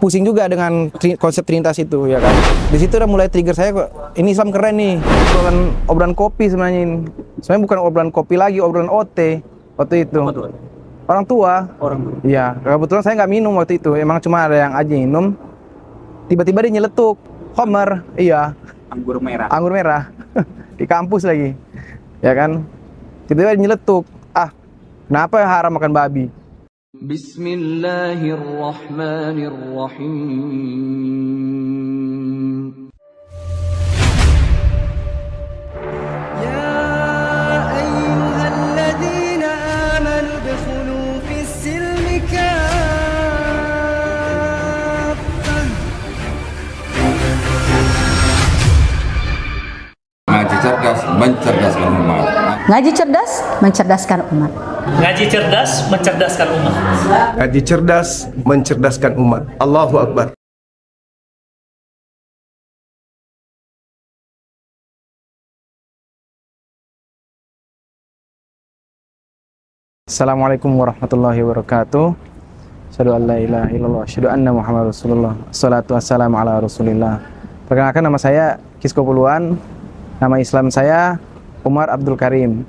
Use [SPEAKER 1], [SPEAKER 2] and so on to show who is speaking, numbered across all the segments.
[SPEAKER 1] pusing juga dengan konsep Trinitas itu, ya kan. Di situ udah mulai trigger saya, kok ini Islam keren nih. Obrolan kopi sebenarnya ini. Sebenarnya bukan obrolan kopi lagi, obrolan OT waktu itu. Orang tua. Iya, kebetulan saya nggak minum waktu itu. Emang cuma ada yang aja minum. Tiba-tiba dia nyeletuk, Homer, iya. Anggur merah. Di kampus lagi, ya kan. Tiba-tiba dia nyeletuk, kenapa haram makan babi?
[SPEAKER 2] Bismillahirrahmanirrahim. Ya ayyuhalladzina amanu dukhulu fis silmi kaffah.
[SPEAKER 3] Ngaji cerdas mencerdaskan umat.
[SPEAKER 4] Ngaji cerdas mencerdaskan umat.
[SPEAKER 5] Ngaji cerdas mencerdaskan umat.
[SPEAKER 6] Ngaji cerdas mencerdaskan umat. Allahu Akbar.
[SPEAKER 1] Assalamualaikum warahmatullahi wabarakatuh. Asyhadu an la ilaha illallah, asyhadu anna Muhammadar Rasulullah. Wassalatu wassalamu ala Rasulillah. Perkenalkan, nama saya Kisko Puluhan. Nama Islam saya Umar Abdul Karim.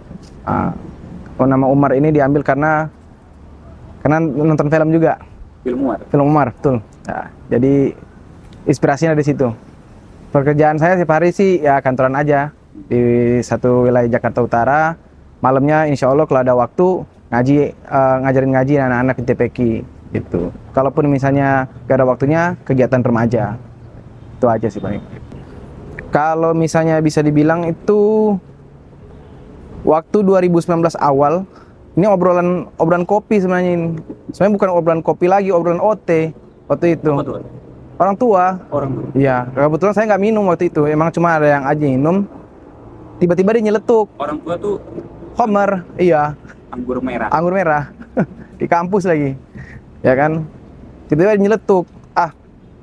[SPEAKER 1] Nama Umar ini diambil karena nonton film juga. Film Umar, betul. Nah, jadi inspirasinya di situ. Pekerjaan saya setiap hari sih ya kantoran aja di satu wilayah Jakarta Utara. Malamnya insya Allah kalau ada waktu ngajarin ngaji anak-anak di TPQ gitu. Kalaupun misalnya gak ada waktunya, kegiatan remaja. Itu aja sih paling. Kalau misalnya bisa dibilang itu waktu 2019 awal, ini obrolan kopi sebenarnya ini. Sebenarnya bukan obrolan kopi lagi, obrolan OT waktu itu. Orang tua. Iya, kebetulan saya nggak minum waktu itu. Emang cuma ada yang aja minum. Tiba-tiba dia nyeletuk.
[SPEAKER 3] Orang tua tuh
[SPEAKER 1] Homer, iya. Anggur merah. Di kampus lagi, ya kan. Tiba-tiba dia nyeletuk,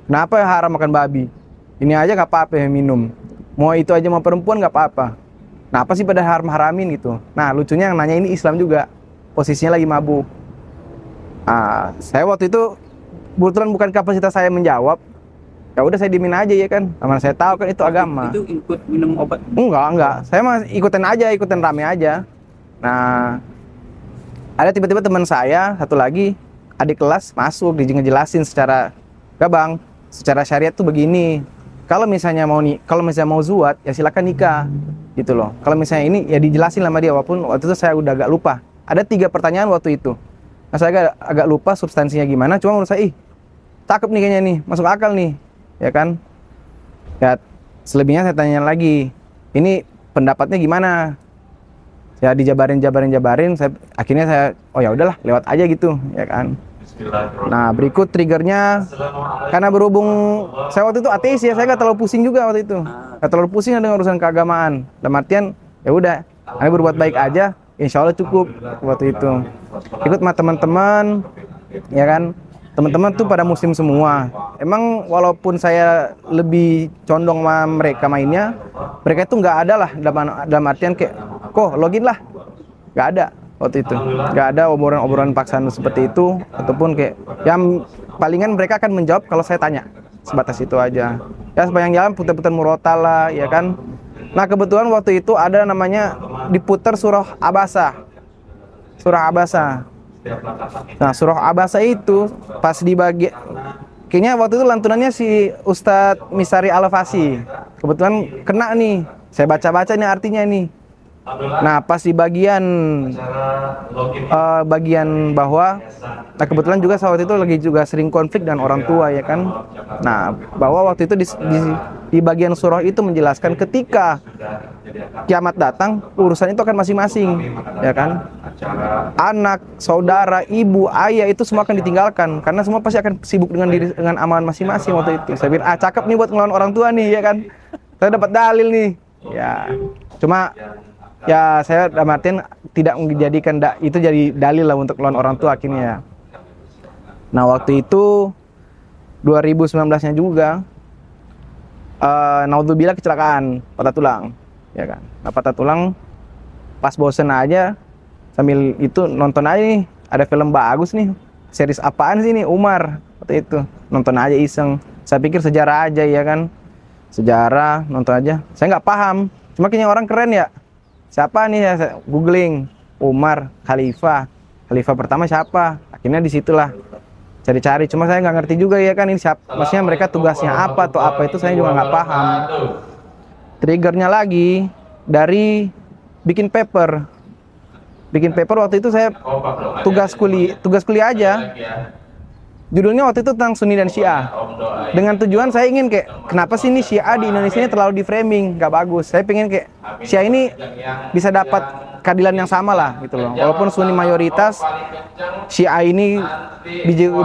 [SPEAKER 1] kenapa haram makan babi? Ini aja nggak apa-apa ya minum. Mau itu aja mau perempuan nggak apa-apa. Nah, apa sih pada haram-haramin gitu? Nah, lucunya yang nanya ini Islam juga. Posisinya lagi mabuk. Saya waktu itu kebetulan bukan kapasitas saya menjawab. Ya udah saya diemin aja ya kan. Karena saya tahu kan itu agama.
[SPEAKER 3] itu ikut minum obat?
[SPEAKER 1] Enggak. Saya mah ikutan rame aja. Nah, ada tiba-tiba teman saya satu lagi adik kelas masuk ngejelasin secara gabang, secara syariat tuh begini. Kalau misalnya mau zuat ya silakan nikah gitu loh. Kalau misalnya ini ya dijelasin sama dia, walaupun waktu itu saya udah agak lupa. Ada 3 pertanyaan waktu itu. Nah, saya agak lupa substansinya gimana, cuma menurut saya cakep nih kayaknya nih, masuk akal nih. Ya kan? Ya selebihnya saya tanya lagi. Ini pendapatnya gimana? Ya dijabarin, akhirnya saya oh ya udahlah, lewat aja gitu, ya kan. Nah, berikut triggernya karena berhubung saya waktu itu ateis ya, saya nggak terlalu pusing juga waktu itu, nggak terlalu pusing dengan urusan keagamaan. Dalam artian ya udah, saya berbuat baik aja, insya Allah cukup waktu itu. Ikut sama teman-teman, ya kan, teman-teman tuh pada muslim semua. Emang walaupun saya lebih condong sama mereka mainnya, mereka itu nggak ada lah dalam artian kayak kok login lah, nggak ada. Waktu itu nggak ada obrolan paksaan seperti itu, ataupun kayak yang palingan mereka akan menjawab kalau saya tanya, sebatas itu aja. Ya sepanjang jalan putar-putar murotal lah, ya kan. Nah, kebetulan waktu itu ada namanya diputar surah Abasa. Nah, surah Abasa itu pas dibagi, kayaknya waktu itu lantunannya si Ustadz Misari Al-Fasi. Kebetulan kena nih, saya baca-baca nih artinya nih. Nah, pas di bagian bahwa, nah kebetulan juga saat itu lagi juga sering konflik dengan orang tua, ya kan. Nah, bahwa waktu itu di bagian surah itu menjelaskan ketika kiamat datang, urusan itu akan masing-masing, ya kan. Anak, saudara, ibu, ayah itu semua akan ditinggalkan karena semua pasti akan sibuk dengan amalan masing-masing waktu itu. Saya bilang, cakep nih buat ngelawan orang tua nih, ya kan. Saya dapat dalil nih. Ya, cuma ya saya dalam artian tidak menjadikan itu jadi dalil lah untuk lawan orang tua akhirnya. Nah, waktu itu 2019-nya juga naudzubillah kecelakaan patah tulang, ya kan. Nah, patah tulang pas bosen aja sambil itu nonton aja nih, ada film bagus nih, series apaan sih nih, Umar. waktu itu. Nonton aja iseng. Saya pikir sejarah aja ya kan. Sejarah, nonton aja. Saya nggak paham. Cuma kayaknya orang keren ya. Siapa nih ya? Saya googling. Umar, Khalifah. Khalifah pertama siapa? Akhirnya disitulah cari-cari. Cuma saya nggak ngerti juga ya kan ini siapa. Maksudnya mereka tugasnya apa atau apa itu saya juga nggak paham. Triggernya lagi dari bikin paper. Bikin paper waktu itu saya tugas kuliah aja. Judulnya waktu itu tentang Sunni dan Syiah. Dengan tujuan saya ingin kayak kenapa sih ini Syiah di Indonesia ini terlalu di framing, nggak bagus. Saya pengen kayak Syiah ini bisa dapat keadilan yang sama lah gitu loh. Walaupun Sunni mayoritas, Syiah ini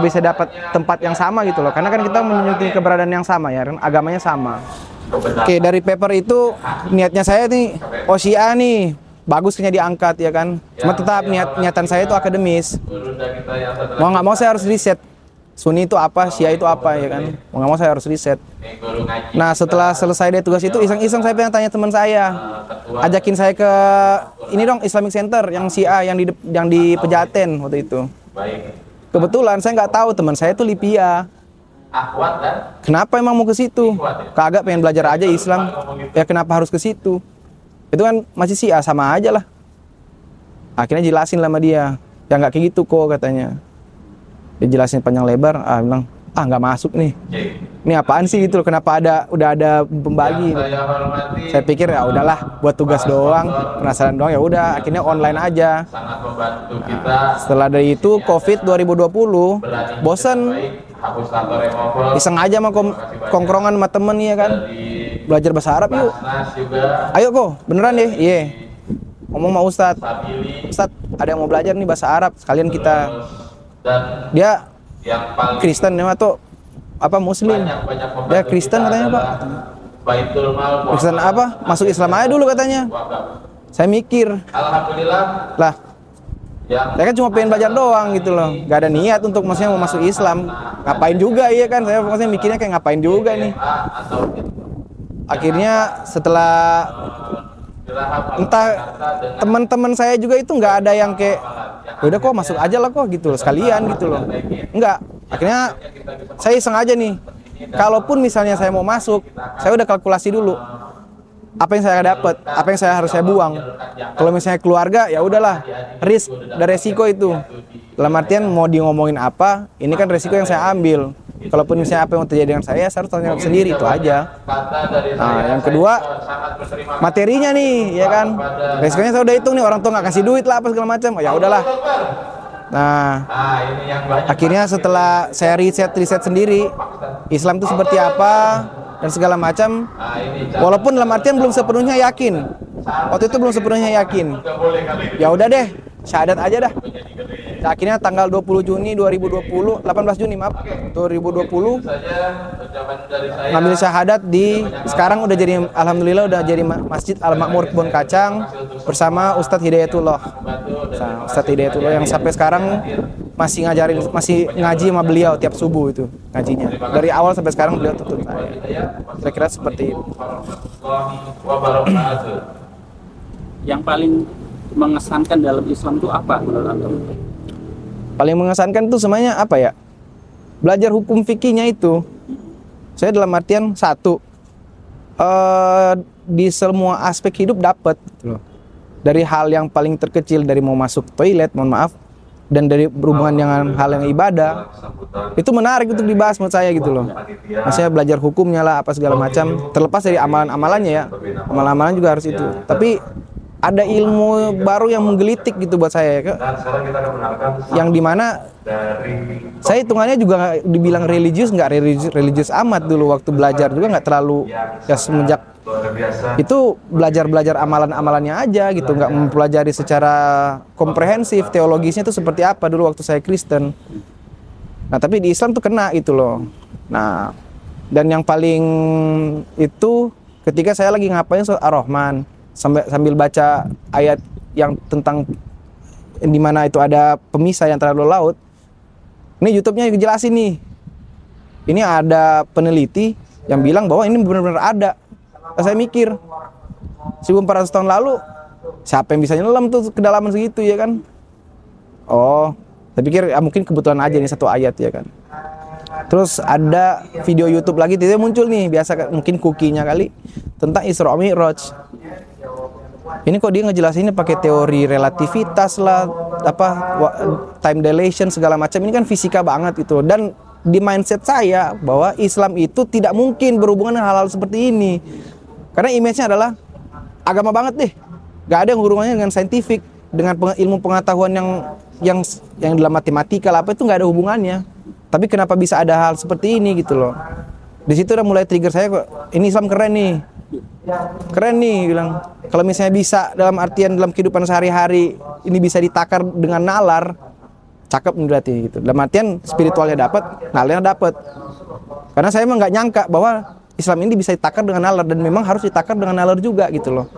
[SPEAKER 1] bisa dapat tempat yang sama gitu loh. Karena kan kita menunjukin keberadaan yang sama ya, kan agamanya sama. Oke, dari paper itu niatnya saya nih, oh Syiah nih bagus kayaknya diangkat ya kan. Cuma tetap niatan saya itu akademis. Mau nggak mau saya harus riset. Sunni itu apa, Syiah itu apa ya kan. Mau nggak mau saya harus riset. Nah setelah selesai dari tugas itu iseng-iseng saya pengen tanya teman saya. Ajakin saya ke ini dong Islamic Center yang Syiah yang di Pejaten waktu itu. Kebetulan saya nggak tahu teman saya itu Lipia. Kenapa emang mau ke situ? Kagak pengen belajar aja Islam. Ya kenapa harus ke situ? Itu kan masih Syiah sama aja lah. Akhirnya jelasin lah sama dia. Ya nggak kayak gitu kok katanya. Dijelasin panjang lebar, bilang, nggak masuk nih. Ini apaan sih gitu loh, kenapa udah ada pembagi. Saya pikir ya udahlah, buat tugas doang, penasaran doang ya udah, akhirnya online aja. Nah, setelah dari itu Covid 2020, bosen, iseng aja sama kongkrongan sama temen ya kan, belajar bahasa Arab yuk. Ayo kok, beneran deh, iya. Ngomong sama Ustadz, ada yang mau belajar nih bahasa Arab, sekalian kita. Dia Kristen atau apa Muslim? Dia Kristen katanya Pak. Kristen apa? Masuk Islam aja dulu katanya. Saya mikir, lah, saya kan cuma pengen belajar doang gitu loh. Gak ada niat untuk maksudnya mau masuk Islam. Ngapain juga iya kan? Saya maksudnya mikirnya kayak ngapain juga nih. Akhirnya setelah entah teman-teman saya juga itu nggak ada yang kayak udah kok masuk aja lah kok gitu loh sekalian gitu loh, enggak. Akhirnya saya iseng aja nih, kalaupun misalnya saya mau masuk, saya udah kalkulasi dulu apa yang saya dapat, apa yang harus saya buang. Kalau misalnya keluarga ya udahlah, risk dan resiko itu dalam artian mau di ngomongin apa, ini kan resiko yang saya ambil. Kalaupun misalnya apa yang terjadi dengan saya harus tanggung jawab sendiri, itu aja. Nah, yang kedua materinya nih, ya kan. Resikonya saya udah hitung nih, orang tua nggak kasih duit lah apa segala macam. Oh, ya udahlah. Nah, akhirnya setelah saya riset sendiri, Islam itu seperti apa dan segala macam. Walaupun dalam artian belum sepenuhnya yakin. Waktu itu belum sepenuhnya yakin. Ya udah deh, syahadat aja dah. Nah, akhirnya tanggal 20 Juni 2020, 18 Juni maaf, 2020 ngambil syahadat di sekarang udah jadi alhamdulillah udah jadi Masjid Al Makmur Kebon Kacang bersama Ustadz Hidayatullah. Nah, Ustadz Hidayatullah yang sampai sekarang masih ngaji sama beliau tiap subuh itu ngajinya. Dari awal sampai sekarang beliau tutup saya. Saya kira seperti itu.
[SPEAKER 7] Yang paling mengesankan dalam Islam itu apa menurut Anda?
[SPEAKER 1] Paling mengesankan itu semuanya apa ya? Belajar hukum fikihnya itu. Saya dalam artian satu, di semua aspek hidup dapat. Dari hal yang paling terkecil, dari mau masuk toilet, mohon maaf, dan dari berhubungan dengan hal yang ibadah, itu menarik untuk dibahas menurut saya gitu loh. Maksudnya belajar hukumnya lah, apa segala macam. Terlepas dari amalan-amalannya ya, amalan-amalan juga harus itu. Tapi ada ilmu baru yang menggelitik gitu buat saya, yang dimana saya hitungannya juga dibilang religius, nggak religius amat dulu waktu belajar juga nggak terlalu ya, semenjak itu belajar amalan-amalannya aja gitu, nggak mempelajari secara komprehensif teologisnya itu seperti apa dulu waktu saya Kristen. Nah tapi di Islam tuh kena gitu loh. Nah dan yang paling itu ketika saya lagi ngapain surat Ar-Rahman sambil baca ayat yang tentang di mana itu ada pemisah yang terhadap laut. Ini YouTube-nya dijelasin nih. Ini ada peneliti yang bilang bahwa ini benar-benar ada. Saya mikir 1400 tahun lalu siapa yang bisa nyelam tuh kedalaman segitu ya kan? Oh, saya pikir ya mungkin kebetulan aja nih satu ayat ya kan. Terus ada video YouTube lagi, tiba-tiba muncul nih, biasa mungkin cookie-nya kali, tentang Isra Mi'raj. Ini kok dia ngejelasinnya pakai teori relativitas lah, time dilation segala macam. Ini kan fisika banget itu. Dan di mindset saya bahwa Islam itu tidak mungkin berhubungan dengan hal-hal seperti ini. Karena image-nya adalah agama banget deh. Gak ada yang hubungannya dengan saintifik, dengan ilmu pengetahuan yang dalam matematika lah, apa itu nggak ada hubungannya. Tapi kenapa bisa ada hal seperti ini gitu loh. Di situ udah mulai trigger saya, kok ini Islam keren nih bilang. Kalau misalnya bisa dalam artian dalam kehidupan sehari-hari ini bisa ditakar dengan nalar, cakep nih berarti gitu. Dalam artian spiritualnya dapat, nalarnya dapat. Karena saya emang nggak nyangka bahwa Islam ini bisa ditakar dengan nalar, dan memang harus ditakar dengan nalar juga gitu loh.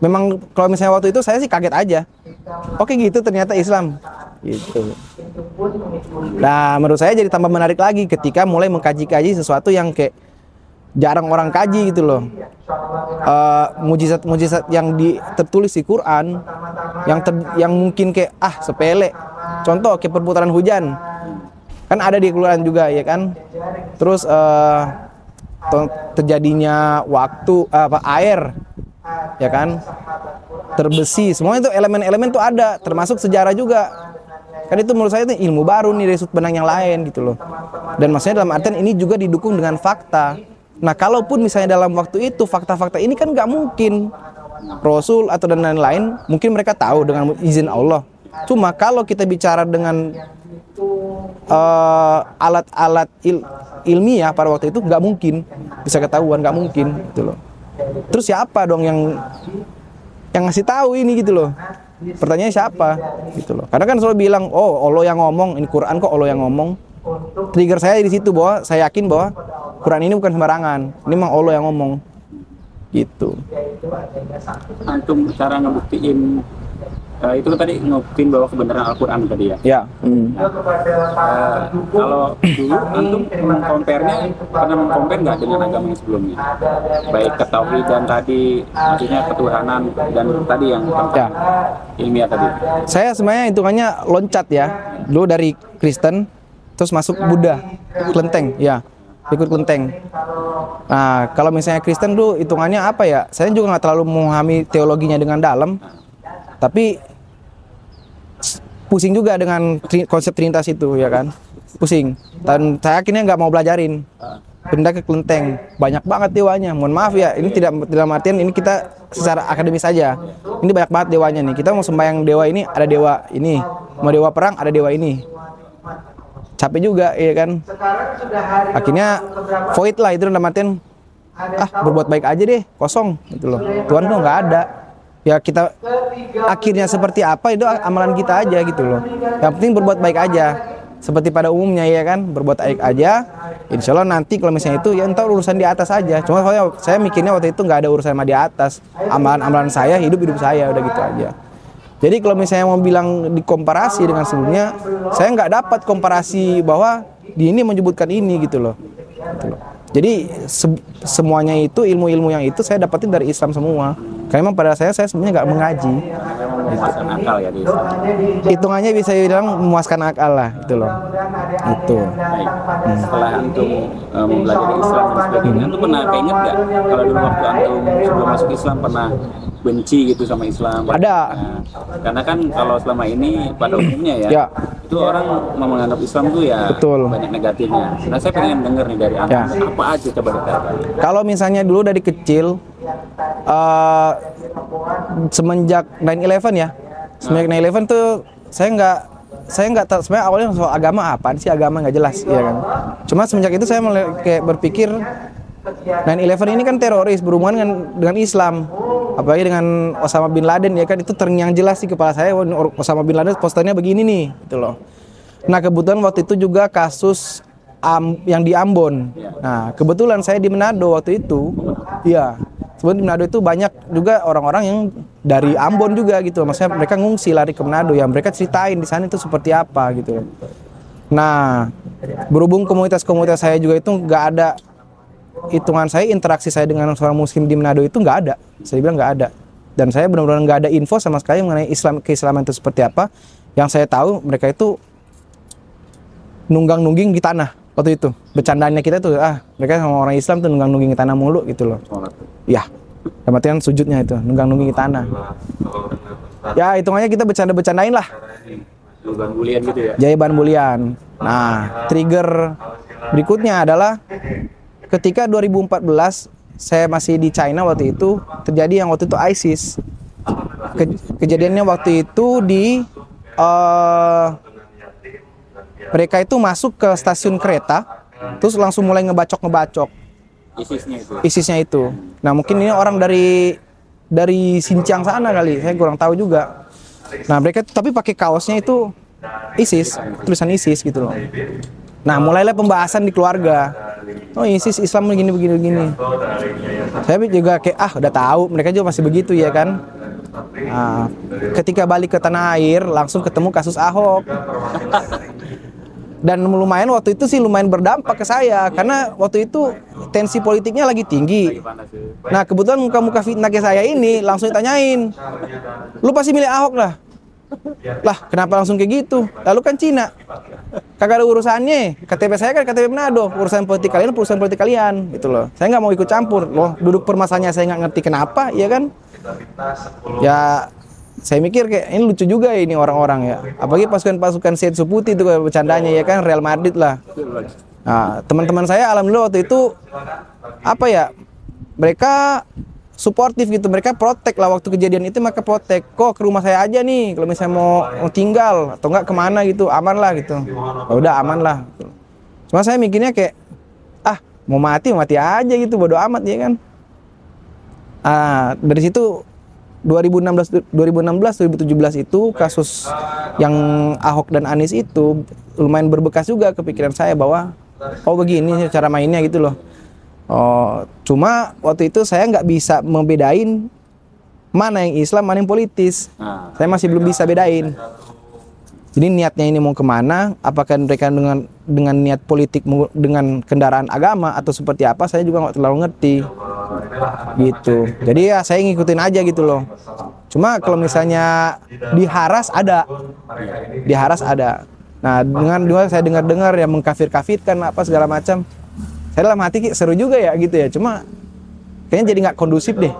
[SPEAKER 1] Memang kalau misalnya waktu itu saya sih kaget aja. Oke gitu ternyata Islam gitu. Nah, menurut saya jadi tambah menarik lagi ketika mulai mengkaji-kaji sesuatu yang kayak jarang orang kaji gitu loh. Mujizat-mujizat yang tertulis di Quran yang mungkin kayak sepele. Contoh kayak perputaran hujan. Kan ada di Quran juga ya kan. Terus terjadinya waktu air ya kan, terbesi, semuanya itu elemen-elemen tuh ada, termasuk sejarah juga. Kan itu menurut saya itu ilmu baru nih dari sudut pandang yang lain gitu loh. Dan maksudnya dalam artian ini juga didukung dengan fakta. Nah, kalaupun misalnya dalam waktu itu fakta-fakta ini kan nggak mungkin Rasul atau dan lain-lain, mungkin mereka tahu dengan izin Allah. Cuma kalau kita bicara dengan alat-alat ilmiah pada waktu itu nggak mungkin bisa ketahuan, nggak mungkin gitu loh. Terus siapa dong yang ngasih tahu ini gitu loh? Pertanyaannya siapa gitu loh? Karena kan selalu bilang, oh Allah yang ngomong, ini Quran kok Allah yang ngomong. Trigger saya di situ bahwa saya yakin bahwa Quran ini bukan sembarangan, ini memang Allah yang ngomong gitu.
[SPEAKER 7] Antum cara ngebuktiin itu tadi ngebuktiin bahwa kebenaran Al-Quran tadi ya?
[SPEAKER 1] Ya.
[SPEAKER 7] Kalau dulu antum compare-nya pernah mengcompare nggak dengan agama yang sebelumnya? Baik ketauhidan tadi, maksudnya ketuhanan, dan tadi yang tentang ilmiah tadi.
[SPEAKER 1] Saya sebenarnya hitungannya loncat ya. Dulu dari Kristen, terus masuk Buddha, kelenteng, ya. Ikut kelenteng. Nah, kalau misalnya Kristen dulu hitungannya apa ya? Saya juga nggak terlalu memahami teologinya dengan dalam. Tapi pusing juga dengan konsep Trinitas itu ya kan, pusing. Dan saya akhirnya nggak mau belajarin, pindah ke kelenteng. Banyak banget dewanya, mohon maaf ya, ini tidak dalam artian ini kita secara akademis saja. Ini banyak banget dewanya nih, kita mau sembahyang dewa ini, ada dewa ini, mau dewa perang, ada dewa ini. Capek juga ya kan. Akhirnya void lah itu dalam artian, berbuat baik aja deh, kosong gitu loh. Tuhan tuh nggak ada. Ya kita akhirnya seperti apa itu amalan kita aja gitu loh. Yang penting berbuat baik aja. Seperti pada umumnya ya kan, berbuat baik aja. Insya Allah nanti kalau misalnya itu ya entar urusan di atas aja. Cuma saya mikirnya waktu itu nggak ada urusan sama di atas. Amalan-amalan saya, hidup saya udah gitu aja. Jadi kalau misalnya mau bilang dikomparasi dengan sebelumnya, saya nggak dapat komparasi bahwa di ini menyebutkan ini gitu loh. Jadi semuanya itu ilmu-ilmu yang itu saya dapatin dari Islam semua. Karena memang pada saya sebenarnya nggak mengaji.
[SPEAKER 7] Memuaskan akal ya di Islam.
[SPEAKER 1] Hitungannya bisa bilang memuaskan akal lah itu loh. Itu.
[SPEAKER 7] Baik. Setelah antum mempelajari Islam dan sebagainya, antum pernah keinget nggak kalau dulu waktu antum sebelum masuk Islam pernah benci gitu sama Islam?
[SPEAKER 1] Ada.
[SPEAKER 7] Nah, karena kan kalau selama ini pada umumnya ya. Itu orang menganggap Islam tuh ya
[SPEAKER 1] betul,
[SPEAKER 7] banyak negatifnya. Nah, saya pengen denger nih dari antum apa aja coba dikatakan.
[SPEAKER 1] Kalau misalnya dulu dari kecil semenjak 9/11 ya. Semenjak 9/11 tuh saya nggak tahu sebenarnya awalnya soal agama apaan sih, agama nggak jelas ya kan. Cuma semenjak itu saya mulai kayak berpikir 9/11 ini kan teroris berhubungan dengan Islam. Apalagi dengan Osama bin Laden ya kan, itu terngiang jelas di kepala saya, Osama bin Laden posternya begini nih gitu loh. Nah, kebetulan waktu itu juga kasus yang di Ambon. Nah, kebetulan saya di Manado waktu itu. Iya. Sebenarnya di Manado itu banyak juga orang-orang yang dari Ambon juga gitu. Maksudnya mereka ngungsi lari ke Manado, ya mereka ceritain di sana itu seperti apa gitu. Nah, berhubung komunitas-komunitas saya juga itu nggak ada, hitungan saya interaksi saya dengan seorang muslim di Manado itu nggak ada. Saya bilang nggak ada. Dan saya benar-benar nggak ada info sama sekali mengenai keislaman itu seperti apa. Yang saya tahu mereka itu nunggang-nungging di tanah. waktu itu. Bercandanya kita tuh, mereka sama orang Islam tuh nunggang-nungging tanah mulu gitu loh.
[SPEAKER 7] Sholat.
[SPEAKER 1] Ya, dalam artian sujudnya itu, nunggang-nungging tanah. Ya, hitungannya kita bercanda-bercandain lah.
[SPEAKER 7] Lubang bulian gitu ya.
[SPEAKER 1] Jayaban bulian. Nah, trigger berikutnya adalah ketika 2014 saya masih di China waktu itu, terjadi yang waktu itu ISIS. Kejadiannya waktu itu di mereka itu masuk ke stasiun kereta, terus langsung mulai ngebacok. ISISnya itu. Nah, mungkin ini orang dari Xinjiang sana kali, saya kurang tahu juga. Nah, mereka tapi pakai kaosnya itu ISIS, tulisan ISIS gitu loh. Nah, mulailah pembahasan di keluarga. Oh, ISIS Islam begini. Saya juga kayak udah tahu, mereka juga masih begitu ya kan. Nah, ketika balik ke tanah air langsung ketemu kasus Ahok. Dan lumayan waktu itu sih lumayan berdampak ke saya karena waktu itu tensi politiknya lagi tinggi. Nah, kebetulan muka-muka fitnah kayak saya ini langsung ditanyain, "Lu pasti milih Ahok lah." Lah, kenapa langsung kayak gitu? Lalu kan Cina. Kagak ada urusannya. KTP saya kan KTP Manado. Urusan politik kalian gitu loh. Saya nggak mau ikut campur. Loh, duduk permasalahannya saya nggak ngerti kenapa, ya kan? Ya, saya mikir kayak ini lucu juga ya ini orang-orang ya. Apalagi pasukan Syed Suputi itu bercandanya ya kan, Real Madrid lah. Nah, teman-teman saya alhamdulillah waktu itu apa ya? Mereka suportif gitu, mereka protek lah waktu kejadian itu, mereka protek. Kok ke rumah saya aja nih kalau misalnya mau tinggal atau enggak kemana gitu, aman lah gitu. Ya udah aman lah. Cuma saya mikirnya kayak mau mati aja gitu, bodo amat ya kan. Dari situ 2016 2017 itu kasus yang Ahok dan Anies itu lumayan berbekas juga kepikiran saya bahwa begini cara mainnya gitu loh. Cuma waktu itu saya nggak bisa membedain mana yang Islam, mana yang politis. Saya masih belum bisa bedain. Jadi niatnya ini mau kemana? Apakah mereka dengan niat politik dengan kendaraan agama atau seperti apa? Saya juga nggak terlalu ngerti. Gitu. Jadi ya saya ngikutin aja gitu loh. Cuma kalau misalnya diharas ada. Nah, dengan saya dengar ya mengkafir-kafirkan apa segala macam. Saya dalam hati seru juga ya gitu ya. Cuma kayaknya jadi nggak kondusif deh.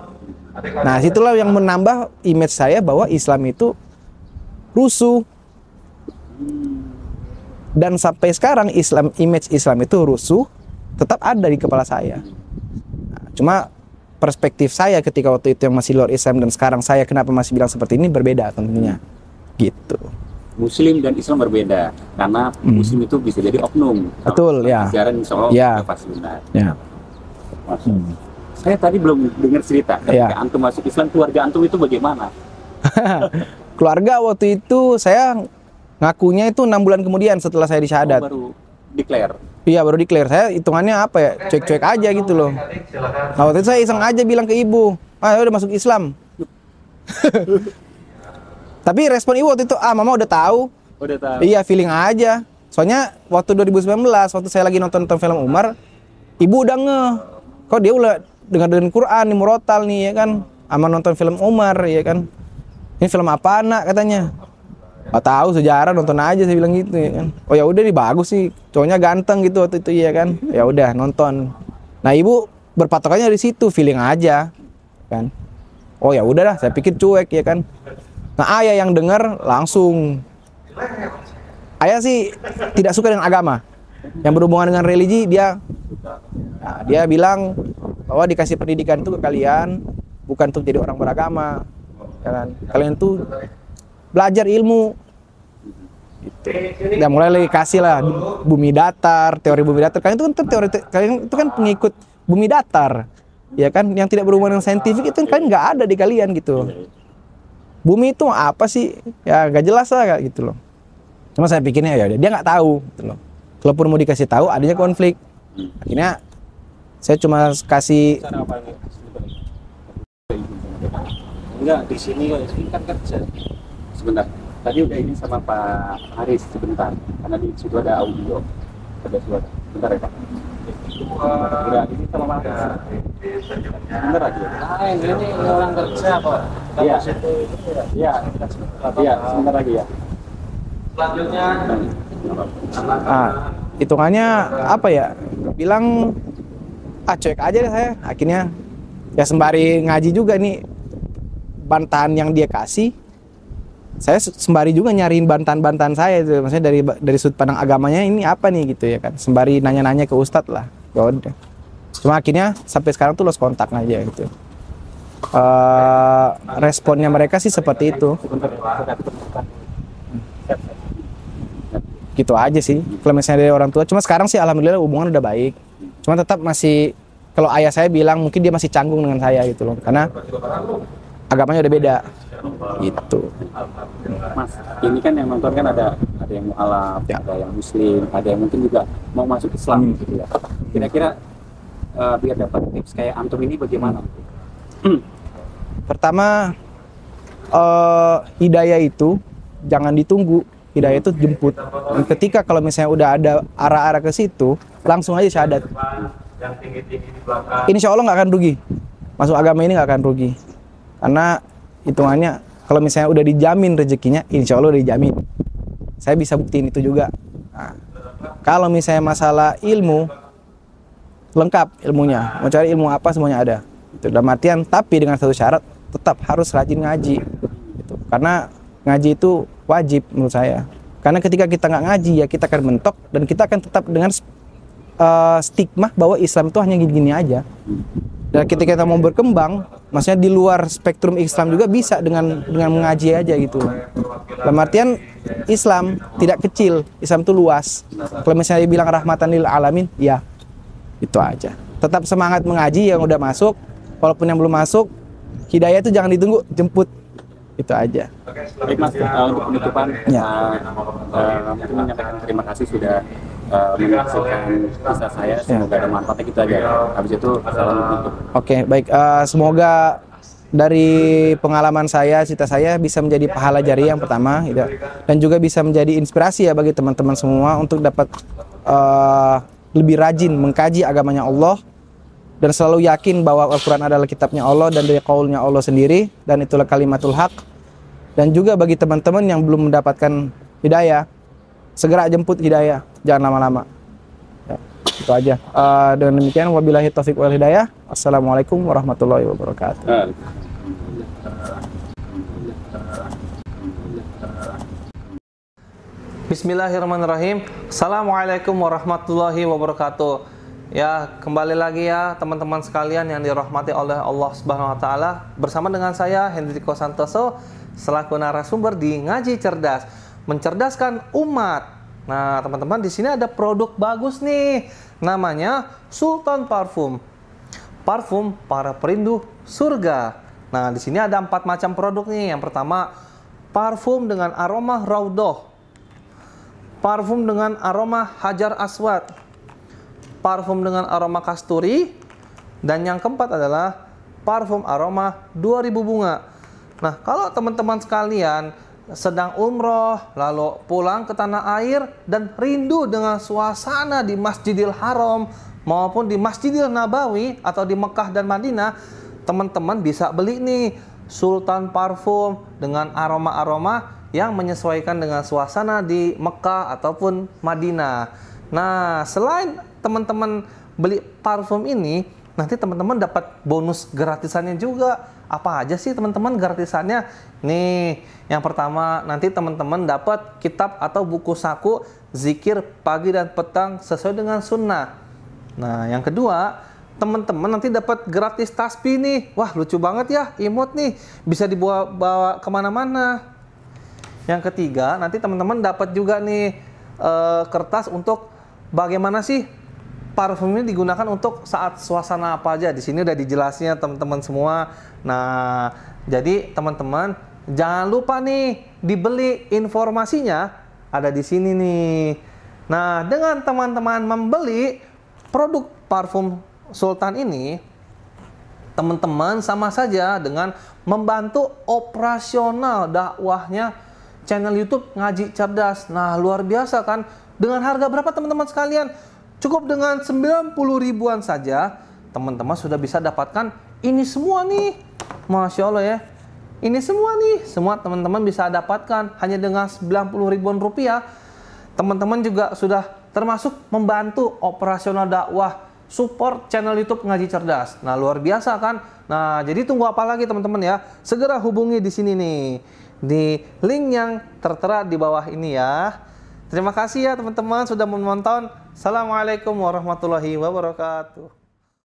[SPEAKER 1] Nah, situlah yang menambah image saya bahwa Islam itu rusuh. Dan sampai sekarang image Islam itu rusuh tetap ada di kepala saya. Nah, cuma perspektif saya ketika waktu itu yang masih luar Islam dan sekarang saya kenapa masih bilang seperti ini berbeda tentunya. Gitu.
[SPEAKER 7] Muslim dan Islam berbeda karena Muslim itu bisa jadi oknum.
[SPEAKER 1] Betul ya.
[SPEAKER 7] Ajaran insya Allah
[SPEAKER 1] ya.
[SPEAKER 7] pasti benar.
[SPEAKER 1] Ya.
[SPEAKER 7] Saya tadi belum dengar cerita ketika antum masuk Islam, keluarga antum itu bagaimana?
[SPEAKER 1] Keluarga waktu itu saya ngakunya itu 6 bulan kemudian setelah saya disyahadat.
[SPEAKER 7] Baru declare.
[SPEAKER 1] Iya, baru declare. Saya hitungannya apa ya? Cuek-cuek aja gitu loh. Nah, waktu itu saya iseng aja bilang ke ibu, udah masuk Islam. Tapi respon ibu waktu itu, mama udah tahu. Iya, feeling aja. Soalnya waktu 2019, waktu saya lagi nonton film Umar, ibu udah kok dia udah dengerin Quran nih, murotal nih ya kan, sama nonton film Umar ya kan. Ini film apa nak katanya? Gak tahu, sejarah, nonton aja, saya bilang gitu ya kan. Oh ya udah nih, bagus sih, cowoknya ganteng gitu waktu itu ya kan. Ya udah nonton. Nah, ibu berpatokannya dari situ, feeling aja kan. Oh ya udahlah, saya pikir cuek ya kan. Nah, ayah yang dengar langsung. Ayah sih tidak suka dengan agama. Yang berhubungan dengan religi dia bilang bahwa dikasih pendidikan itu ke kalian bukan untuk jadi orang beragama. Ya kan? Kalian tuh belajar ilmu. Gitu. Dan mulai lagi kasih lah bumi datar, teori bumi datar. Kalian itu kan pengikut bumi datar. Ya kan, yang tidak berhubungan dengan saintifik itu kan nggak ada di kalian gitu. Bumi itu apa sih? Ya nggak jelas lah gitu loh. Cuma saya pikirnya ya dia nggak tahu gitu loh. Kalaupun mau dikasih tahu adanya konflik. Akhirnya saya cuma kasih
[SPEAKER 7] enggak di sini kan kerja. Sebentar. Tadi udah ini sama Pak Haris sebentar karena di situ ada audio. Ada suara. Bentar ya, Pak. Udah ini sama Pak Haris. Bener aja. Ini orang kerja kok. Iya. Iya, sebentar lagi ya.
[SPEAKER 2] Selanjutnya
[SPEAKER 1] hitungannya apa ya, bilang cuek aja deh saya. Akhirnya ya sembari ngaji juga nih, bantahan yang dia kasih, saya sembari juga nyariin bantahan-bantahan saya itu, maksudnya dari sudut pandang agamanya ini apa nih gitu ya kan, sembari nanya-nanya ke ustadz lah. Ya udah. Cuma akhirnya sampai sekarang tuh lost kontak aja gitu. Responnya mereka sih seperti itu. Gitu aja sih kalau misalnya dari orang tua. Cuma sekarang sih alhamdulillah hubungan udah baik. Cuma tetap masih, kalau ayah saya bilang mungkin dia masih canggung dengan saya gitu loh, karena agamanya udah beda gitu.
[SPEAKER 7] Mas, ini kan yang nonton kan ada yang mualaf,
[SPEAKER 1] Ya.
[SPEAKER 7] ada yang muslim, ada yang mungkin juga mau masuk Islam gitu ya. Kira-kira biar dapat tips kayak antum ini bagaimana?
[SPEAKER 1] Pertama, hidayah itu jangan ditunggu, hidayah itu jemput. Dan ketika kalau misalnya udah ada arah-arah ke situ, langsung aja syahadat. Insya Allah nggak akan rugi. Masuk agama ini nggak akan rugi. Karena hitungannya kalau misalnya udah dijamin rezekinya, insya Allah udah dijamin. Saya bisa buktiin itu juga. Nah, kalau misalnya masalah ilmu, lengkap ilmunya. Mau cari ilmu apa semuanya ada. Itu dalam artian, tapi dengan satu syarat, tetap harus rajin ngaji. Gitu. Karena ngaji itu wajib menurut saya. Karena ketika kita nggak ngaji ya kita akan mentok dan kita akan tetap dengan stigma bahwa Islam itu hanya gini-gini aja. Dan ketika kita mau berkembang, maksudnya di luar spektrum Islam juga bisa dengan mengaji aja gitu. Dalam artian Islam tidak kecil, Islam itu luas. Kalau misalnya dibilang rahmatan lil alamin, ya itu aja. Tetap semangat mengaji yang udah masuk, walaupun yang belum masuk, hidayah itu jangan ditunggu, jemput. Itu aja.
[SPEAKER 7] Baik Mas, untuk penutupan,
[SPEAKER 1] Ya.
[SPEAKER 7] mungkin menyampaikan terima kasih sudah menyaksikan kisah saya. Semoga ada manfaatnya gitu aja. Habis itu salam untuk.
[SPEAKER 1] Oke, baik. Semoga dari pengalaman saya, cerita saya bisa menjadi pahala jariah yang pertama, gitu. Dan juga bisa menjadi inspirasi ya bagi teman-teman semua untuk dapat lebih rajin mengkaji agamanya Allah dan selalu yakin bahwa Al-Quran adalah kitabnya Allah dan dari qaulnya Allah sendiri, dan itulah kalimatul haq. Dan juga bagi teman-teman yang belum mendapatkan hidayah, segera jemput hidayah, jangan lama-lama. Ya, itu aja. Dengan demikian, wabillahi taufiq wal hidayah. Assalamualaikum warahmatullahi wabarakatuh.
[SPEAKER 8] Bismillahirrahmanirrahim. Assalamualaikum warahmatullahi wabarakatuh. Ya, kembali lagi ya teman-teman sekalian yang dirahmati oleh Allah Subhanahu wa taala. Bersama dengan saya Hendriko Santoso selaku narasumber di Ngaji Cerdas, mencerdaskan umat. Nah, teman-teman, di sini ada produk bagus nih. Namanya Sultan Parfum. Parfum para perindu surga. Nah, di sini ada 4 macam produk nih. Yang pertama, parfum dengan aroma Raudhah. Parfum dengan aroma Hajar Aswad. Parfum dengan aroma kasturi. Dan yang keempat adalah parfum aroma 2000 bunga. Nah, kalau teman-teman sekalian sedang umroh, lalu pulang ke tanah air dan rindu dengan suasana di Masjidil Haram maupun di Masjidil Nabawi atau di Mekah dan Madinah, teman-teman bisa beli nih Sultan Parfum dengan aroma-aroma yang menyesuaikan dengan suasana di Mekah ataupun Madinah. Nah, selain teman-teman beli parfum ini, nanti teman-teman dapat bonus gratisannya juga. Apa aja sih teman-teman gratisannya? Nih, yang pertama nanti teman-teman dapat kitab atau buku saku zikir pagi dan petang sesuai dengan sunnah. Nah, yang kedua, teman-teman nanti dapat gratis tasbih nih. Wah, lucu banget ya, imut nih, bisa dibawa kemana-mana. Yang ketiga, nanti teman-teman dapat juga nih kertas untuk bagaimana sih parfum ini digunakan untuk saat suasana apa aja. Di sini udah dijelasinnya teman-teman semua. Nah, jadi teman-teman jangan lupa nih dibeli, informasinya ada di sini nih. Nah, dengan teman-teman membeli produk parfum Sultan ini, teman-teman sama saja dengan membantu operasional dakwahnya channel YouTube Ngaji Cerdas. Nah, luar biasa kan? Dengan harga berapa teman-teman sekalian? Cukup dengan 90 ribuan saja, teman-teman sudah bisa dapatkan ini semua nih. Masya Allah ya. Ini semua nih, semua teman-teman bisa dapatkan hanya dengan 90 ribuan rupiah. Teman-teman juga sudah termasuk membantu operasional dakwah, support channel YouTube Ngaji Cerdas. Nah, luar biasa kan? Nah, jadi tunggu apa lagi teman-teman ya? Segera hubungi di sini nih, di link yang tertera di bawah ini ya. Terima kasih ya teman-teman sudah menonton. Assalamualaikum warahmatullahi wabarakatuh.